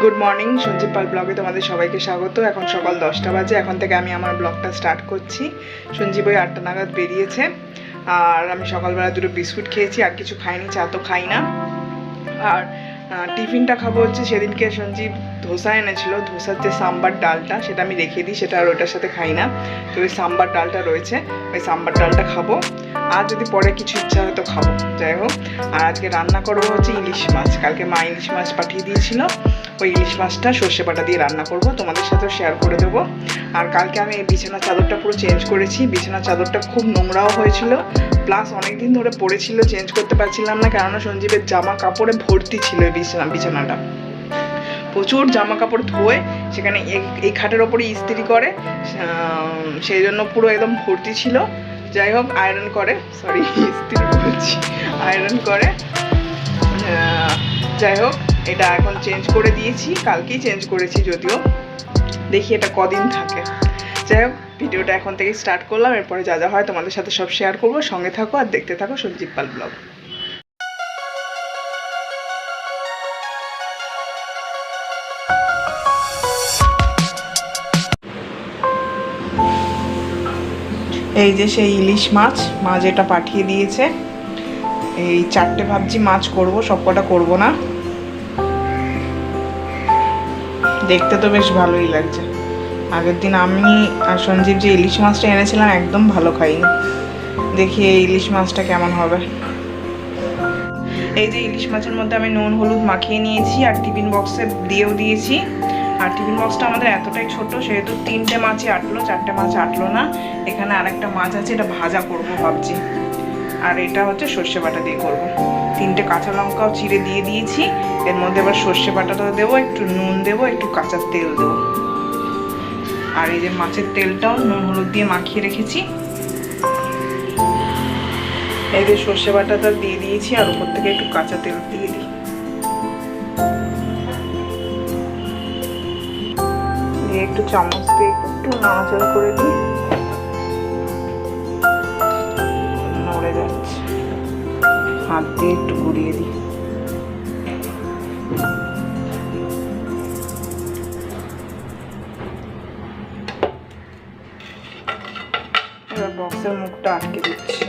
Good morning, Sanjeev পাল ব্লগে তোমাদের সবাইকে স্বাগত। এখন সকাল 10টা বাজে। এখন থেকে আমি আমার ব্লগটা স্টার্ট করছি। সঞ্জীব ওই 8টা নাগাদ বেরিয়েছে, আর আমি সকালবেলা দুটো বিস্কুট খেয়েছি, আর কিছু খাইনি, চা তো খাই না। আর টিফিনটা খাবো হচ্ছে, সেদিনকে সঞ্জীব ধোসা এনেছিল, ধোসার যে সাম্বার ডালটা সেটা আমি রেখে দিই, সেটা আর ওটার সাথে খাই না। তো ওই সাম্বার ডালটা রয়েছে, ওই সাম্বার ডালটা খাবো, আর যদি পরে কিছু ইচ্ছা হয় তো খাবো। যাই হোক, আর আজকে রান্না করবো হচ্ছে ইলিশ মাছ। কালকে মা ইলিশ মাছ পাঠিয়ে দিয়েছিল, ওই ইলিশ মাছটা সর্ষে বাটা দিয়ে রান্না করব, তোমাদের সাথেও শেয়ার করে দেবো। আর কালকে আমি এই বিছানার চাদরটা পুরো চেঞ্জ করেছি। বিছানার চাদরটা খুব নোংরাও হয়েছিল, প্লাস অনেক দিন ধরে পড়েছিল, চেঞ্জ করতে পারছিলাম না, কেননা সঞ্জীবের জামা কাপড়ে ভর্তি ছিল এই বিছানাটা। প্রচুর জামা কাপড় ধোয়ে সেখানে এই খাটের ওপরই ইস্ত্রি করে, সেই জন্য পুরো একদম ভর্তি ছিল। যাই হোক, আয়রন করে, সরি ইস্ত্রি করছি, আয়রন করে। যাই হোক, এটা এখন চেঞ্জ করে দিয়েছি, কালকেই চেঞ্জ করেছি যদিও, দেখি এটা কদিন থাকে। যাই হোক, ভিডিওটা এখন থেকে স্টার্ট করলাম, এরপরে যা যা হয় তোমাদের সাথে সব শেয়ার করবো। সঙ্গে থাকো আর দেখতে থাকো সঞ্জীব পাল ব্লগ। এই যে সেই ইলিশ মাছ, মা যেটা পাঠিয়ে দিয়েছে, এই 4টে ভাবছি মাছ করব, সবকটা করব না। দেখতে তো বেশ ভালোই লাগছে। আগের দিন আমি আর সঞ্জীব যে ইলিশ মাছটা এনেছিলাম একদম ভালো খাইনি, দেখি এই ইলিশ মাছটা কেমন হবে। এই যে ইলিশ মাছের মধ্যে আমি নুন হলুদ মাখিয়ে নিয়েছি, আর টিফিন বক্সে দিয়েও দিয়েছি। আর টিফিন বক্সটা আমাদের এতটাই ছোট, সেহেতু 3টে মাছই আটলো, 4টে মাছ আটলো না। এখানে আরেকটা মাছ আছে, এটা ভাজা করব ভাবছি, আর এটা হচ্ছে সর্ষে বাটা দিয়ে করব। 3টে কাঁচা লঙ্কাও চিড়ে দিয়ে দিয়েছি, এর মধ্যে আবার সর্ষে বাটাটা দেবো, একটু নুন দেবো, একটু কাঁচা তেল দেবো। আর এই যে মাছের তেলটাও নুন হলুদ দিয়ে মাখিয়ে রেখেছি। এই যে সর্ষে বাটাটা দিয়ে দিয়েছি, আর উপর থেকে একটু কাঁচা তেল দিয়ে দিই, দিয়ে একটু চামচ দিয়ে একটু নাড়াচাড়া করে দিই। নড়ে যাচ্ছে, হাত দিয়ে একটু ঘুরিয়ে দিই। এবার বক্সের মুখটা আটকে দিচ্ছি।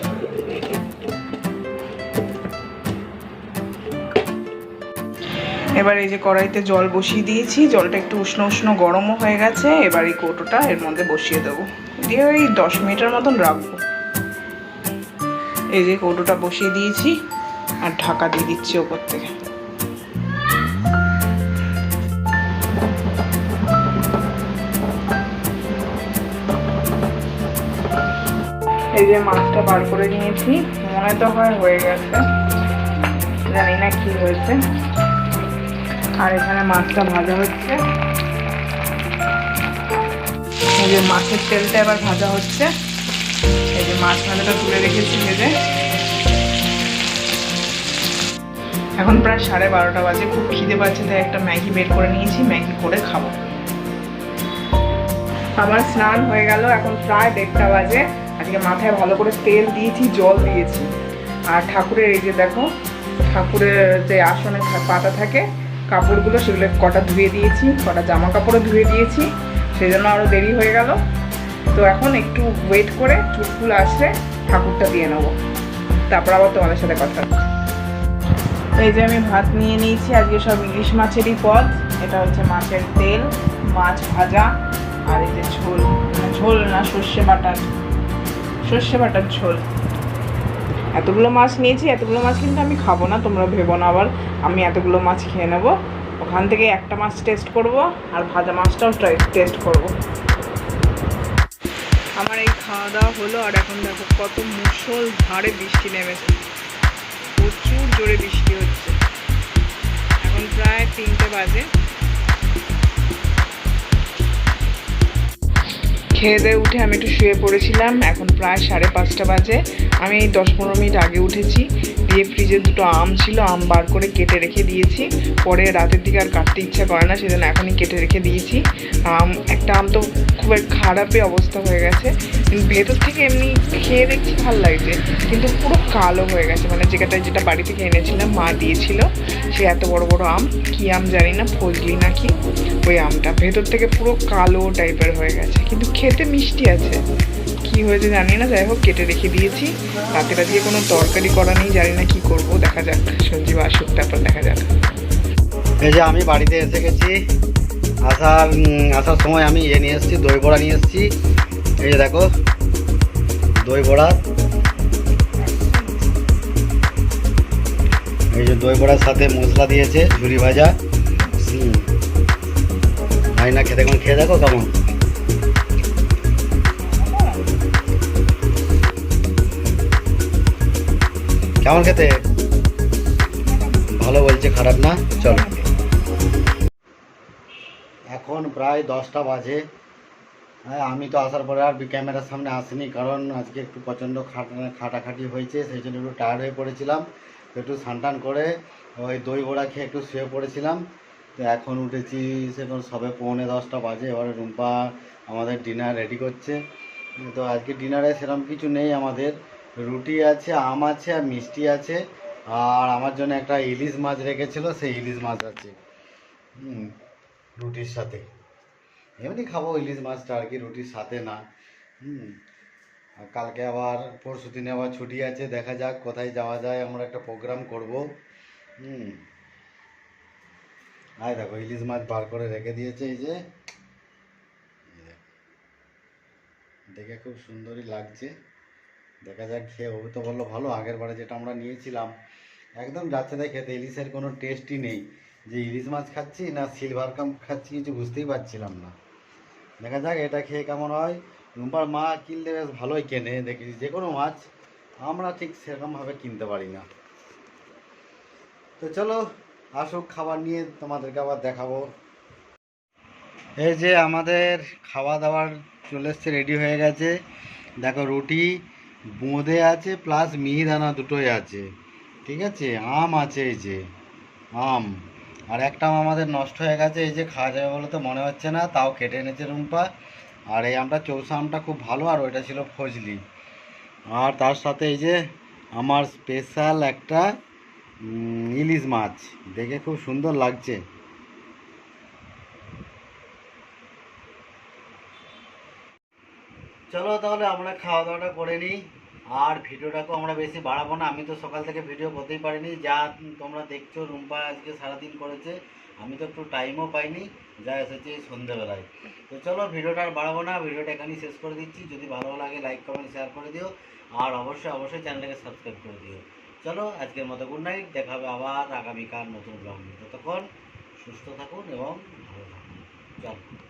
এবার এই যে কড়াইতে জল বসিয়ে দিয়েছি, জলটা একটু উষ্ণ উষ্ণ গরমও হয়ে গেছে। এবার এই কৌটোটা এর মধ্যে বসিয়ে দেবো, দিয়ে ওই 10 মিনিটের মতন রাখবো। এই যে কৌটোটা বসিয়ে দিয়েছি, আর ঢাকা দিয়ে দিচ্ছি ওপর থেকে। এই যে মাছটা বার করে নিয়েছি, মনে তো হয় হয়ে গেছে, জানি না কি হয়েছে। আর এখানে মাছটা ভাজা হচ্ছে, এই যে মাছের তেলটা এবার ভাজা হচ্ছে। এই যে মাছ ভাজাটা তুলে রেখেছি ভেজে। এখন প্রায় 12:30 বাজে, খুব খিদে পাচ্ছে, তাই একটা ম্যাগি বের করে নিয়েছি, ম্যাগি করে খাবো। আমার স্নান হয়ে গেল, এখন প্রায় 1:30 বাজে। আজকে মাথায় ভালো করে তেল দিয়েছি, জল দিয়েছি। আর ঠাকুরের এই যে দেখো, ঠাকুরের যে আসনে পাতা থাকে কাপড়গুলো, সেগুলো কটা ধুয়ে দিয়েছি, কটা জামা কাপড়ও ধুয়ে দিয়েছি, সেই জন্য আরও দেরি হয়ে গেল। তো এখন একটু ওয়েট করে চুলফুল আসলে ঠাকুরটা দিয়ে নেবো, তারপর আবার তোমাদের সাথে কথা হচ্ছে। এই যে আমি ভাত নিয়ে নিয়েছি, আজকে সব ইলিশ মাছেরই পদ। এটা হচ্ছে মাছের তেল, মাছ ভাজা, আর এই যে ঝোল, ঝোল না সর্ষে বাটার ঝোল। এতগুলো মাছ নিয়েছি, এতগুলো মাছ কিন্তু আমি খাবো না, তোমরা ভেবো না আবার আমি এতগুলো মাছ খেয়ে নেবো। ওখান থেকে একটা মাছ টেস্ট করব, আর ভাজা মাছটাও টেস্ট করব। আমার এই খাওয়া দাওয়া হলো, আর এখন দেখো কত মুষলধারে বৃষ্টি নেমেছে, প্রচুর জোরে বৃষ্টি হচ্ছে। এখন প্রায় 3টে বাজে। খেয়ে দিয়ে উঠে আমি একটু শুয়ে পড়েছিলাম, এখন প্রায় 5:30 বাজে। আমি 10-15 মিনিট আগে উঠেছি, দিয়ে ফ্রিজে দুটো আম ছিল, আম বার করে কেটে রেখে দিয়েছি। পরে রাতের দিকে আর কাটতে ইচ্ছা করে না, সেজন্য এখনই কেটে রেখে দিয়েছি। একটা আম তো খুব খারাপই অবস্থা হয়ে গেছে, ভেতর থেকে এমনি খেয়ে দেখছি ভালো লাগছে, কিন্তু পুরো কালো হয়ে গেছে। মানে যেটা বাড়ি থেকে এনেছিলাম, মা দিয়েছিল, সে এত বড় বড় আম, কি আম জানি না, ফজলি নাকি, ওই আমটা ভেতর থেকে পুরো কালো টাইপের হয়ে গেছে, কিন্তু খেতে মিষ্টি আছে। কি হয়েছে জানি না, যাই হোক কেটে রেখে দিয়েছি। রাতের আজকে কোনো তরকারি করা নেই, জানি না কি করব, দেখা যাক, সঞ্জীব আসুক তারপর দেখা যাক। এই যে আমি বাড়িতে এসে গেছি, আসার সময় আমি নিয়ে এসেছি, দই বড়া নিয়ে এসেছি। এই যে দেখো দই বড়া, এই যে দই বড়ার সাথে মশলা দিয়েছে ঝুরি ভাজা। তাই না, খেতে খেয়ে দেখো কেমন। কেমন খেতে? ভালো বলছে, খারাপ না। চলো, এখন প্রায় 10টা বাজে। হ্যাঁ, আমি তো আসার পরে আর ক্যামেরার সামনে আসিনি, কারণ আজকে একটু প্রচণ্ড খাটাখাটি হয়েছে, সেই জন্য একটু টায়ার্ড হয়ে পড়েছিলাম। একটু স্নান করে ওই দই বড়া খেয়ে একটু শুয়ে পড়েছিলাম। তো এখন উঠেছি, সেখন সবে 9:45 বাজে। এবারে রুম্পা আমাদের ডিনার রেডি করছে। তো আজকে ডিনারে সেরকম কিছু নেই আমাদের, রুটি আছে, আম আছে আর মিষ্টি আছে। আর আমার জন্য একটা ইলিশ মাছ রেখেছিল, সেই ইলিশ মাছ আছে রুটির সাথে। এমনি খাবো ইলিশ মাছটা আর কি, রুটির সাথে না। আর কালকে আবার পরশু দিনে আবার ছুটি আছে, দেখা যাক কোথায় যাওয়া যায়, আমরা একটা প্রোগ্রাম করব। আয় দেখো ইলিশ মাছ বার করে রেখে দিয়েছে, এই যে দেখে খুব সুন্দরই লাগছে। দেখা যাক, খেয়ে হবে তো বললো ভালো। আগের বারে যেটা আমরা নিয়েছিলাম একদম যাচ্ছে তাই খেতে, ইলিশের কোনো টেস্টই নেই, যে ইলিশ মাছ খাচ্ছি না সিলভার কাপ খাচ্ছি কিছু বুঝতেই পারছিলাম না। দেখা যাক এটা খেয়ে কেমন হয়। রুম্পার মা কিনলে বেশ ভালোই কেনে, দেখি যে কোনো মাছ, আমরা ঠিক সেরকমভাবে কিনতে পারি না। তো চলো আসুক, খাবার নিয়ে তোমাদেরকে আবার দেখাবো। এই যে আমাদের খাওয়া দাওয়ার চলে এসছে, রেডি হয়ে গেছে। দেখো রুটি বোঁদে আছে, প্লাস মিহিদানা দুটোই আছে, ঠিক আছে। আম আছে, এই যে আম, আর একটা আম আমাদের নষ্ট হয়ে গেছে, এই যে খাওয়া যাবে বলে তো মনে হচ্ছে না, তাও কেটে এনেছে রুম্পা। আর এই আমটা চৌষা আমটা খুব ভালো, আর ওইটা ছিল ফজলি। আর তার সাথে এই যে আমার স্পেশাল একটা ইলিশ মাছ, দেখে খুব সুন্দর লাগছে। চলো তাহলে আমরা খাওয়া দাওয়াটা করে নিই, আর ভিডিওটাকেও আমরা বেশি বাড়াবো না। আমি তো সকাল থেকে ভিডিও করতেই পারিনি, যা তোমরা দেখছো রুম্পা আজকে সারাদিন করেছে, আমি তো একটু টাইমও পাইনি, যা এসেছি সন্ধ্যেবেলায়। তো চলো ভিডিওটা আর বাড়াবো না, ভিডিওটা এখানেই শেষ করে দিচ্ছি। যদি ভালো লাগে লাইক কমেন্ট শেয়ার করে দিও, আর অবশ্যই চ্যানেলটাকে সাবস্ক্রাইব করে দিও। চলো আজকের মতো গুড নাইট, দেখা হবে আবার আগামীকাল নতুন ব্লগ নিয়ে। ততক্ষণ সুস্থ থাকুন এবং ভালো থাকুন। চলো।